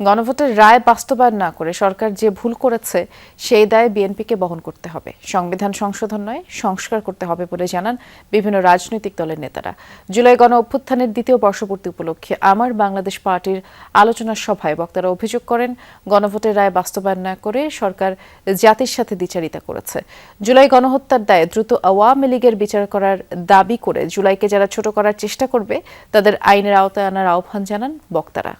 গণভোটের রায় বাস্তবায়ন না করে সরকার যে ভুল করেছে সেই দায় বিএনপিকে বহন করতে হবে। সংবিধান সংশোধন নয়, সংস্কার করতে হবে বলে জানান বিভিন্ন রাজনৈতিক দলের নেতারা। জুলাই গণ অভ্যুত্থানের দ্বিতীয় বর্ষপূর্তি উপলক্ষে আমার বাংলাদেশ পার্টির আলোচনা সভায় বক্তারা অভিযোগ করেন, গণভোটের রায় বাস্তবায়ন না করে সরকার জাতির সাথে দ্বিচারিতা করেছে। জুলাই গণহত্যার দায়ে দ্রুত আওয়ামী লীগের বিচার করার দাবি করে জুলাইকে যারা ছোট করার চেষ্টা করবে তাদের আইনের আওতায় আনার আহ্বান জানান বক্তারা।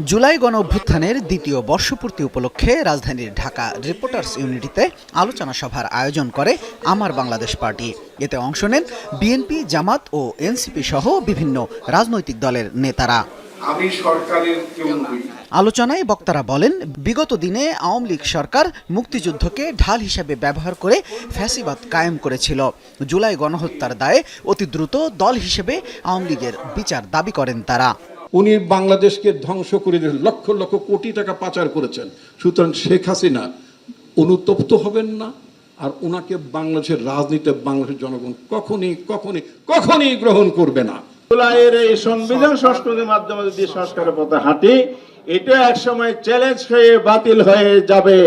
জুলাই গণ অভ্যুত্থানের দ্বিতীয় বর্ষপূর্তি উপলক্ষে রাজধানীর ঢাকা রিপোর্টার্স ইউনিটিতে আলোচনা সভার আয়োজন করে আমার বাংলাদেশ পার্টি। এতে অংশ নেন বিএনপি, জামাত ও এনসিপি সহ বিভিন্ন রাজনৈতিক দলের নেতারা। আলোচনায় বক্তারা বলেন, বিগত দিনে আওয়ামী লীগ সরকার মুক্তিযুদ্ধকে ঢাল হিসেবে ব্যবহার করে ফ্যাসিবাদ কায়েম করেছিল। জুলাই গণহত্যার দায়ে অতি দ্রুত দল হিসেবে আওয়ামী লীগের বিচার দাবি করেন তারা। উনি বাংলাদেশকে ধ্বংস করে দিয়েছেন, লক্ষ লক্ষ কোটি টাকা পাচার করেছেন। সুতরাং শেখ হাসিনা অনুতপ্ত হবেন না, আর ওনাকে বাংলাদেশের রাজনীতিতে বাংলাদেশের জনগণ কখনই গ্রহণ করবে না। জুলাইয়ের এই সংবিধান সংস্করণের মাধ্যমে যদি সংস্কারের পথে হাঁটি, এটা একসময় চ্যালেঞ্জ হয়ে বাতিল হয়ে যাবে।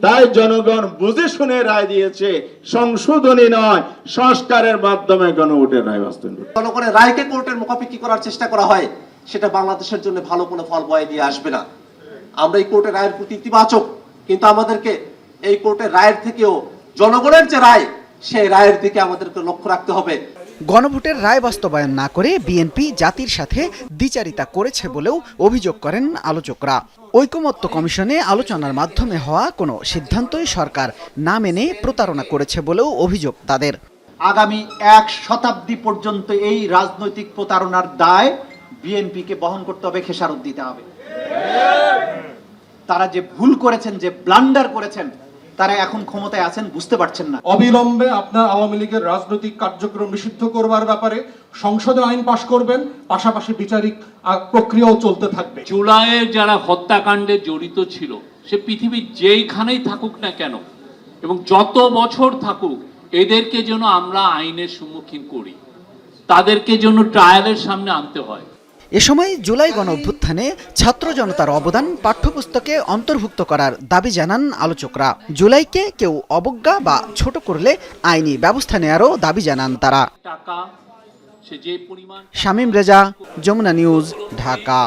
তাই জনগণ বুঝে শুনে রায় দিয়েছে, সংশোধনী নয় সংস্কারের মাধ্যমে গণভোটের রায় বাস্তবায়ন। জনগণের রায়কে কোর্টের মুখাপেক্ষি করার চেষ্টা করা হয়, সেটা বাংলাদেশের জন্য ভালো কোনো ফল বয়ে দিয়ে আসবে না। আমরা এই কোর্টের রায়ের প্রতি ইতিবাচক, কিন্তু আমাদেরকে এই কোর্টের রায়ের থেকেও জনগণের যে রায়, সেই রায়ের দিকে আমাদেরকে লক্ষ্য রাখতে হবে। গণভোটের রায় বাস্তবায়ন না করে বিএনপি জাতির সাথে দ্বিচারিতা করেছে বলেও অভিযোগ করেন আলোচকরা। ঐকমত্য কমিশনে আলোচনার মাধ্যমে হওয়া কোনো সিদ্ধান্তই সরকার না মেনে প্রতারণা করেছে বলেও অভিযোগ তাদের। আগামী 1 শতাব্দী পর্যন্ত এই রাজনৈতিক প্রতারণার দায় বিএনপিকে বহন করতে হবে, খেসারত দিতে হবে। তারা যে ভুল করেছেন, যে ব্লান্ডার করেছেন, তারা এখন ক্ষমতায় আছেন বুঝতে পারছেন না। অবিলম্বে আপনার আওয়ামী লীগের রাজনৈতিক কার্যক্রম নিষিদ্ধ করবার ব্যাপারে সংসদে আইন পাশ করবেন, পাশাপাশি বিচারিক প্রক্রিয়াও চলতে থাকবে। জুলাইয়ের যারা হত্যাকাণ্ডে জড়িত ছিল, সে পৃথিবীর যেইখানেই থাকুক না কেন এবং যত বছর থাকুক, এদেরকে যেন আমরা আইনের সম্মুখীন করি, তাদেরকে যেন ট্রায়ালের সামনে আনতে হয়। এ সময় জুলাই গণ অভ্যুত্থানে ছাত্র জনতার অবদান পাঠ্যপুস্তকে অন্তর্ভুক্ত করার দাবি জানান আলোচকরা। জুলাইকে কেউ অবজ্ঞা বা ছোট করলে আইনি ব্যবস্থা নেয়ারও দাবি জানান তারা। শামীম রেজা, যমুনা নিউজ, ঢাকা।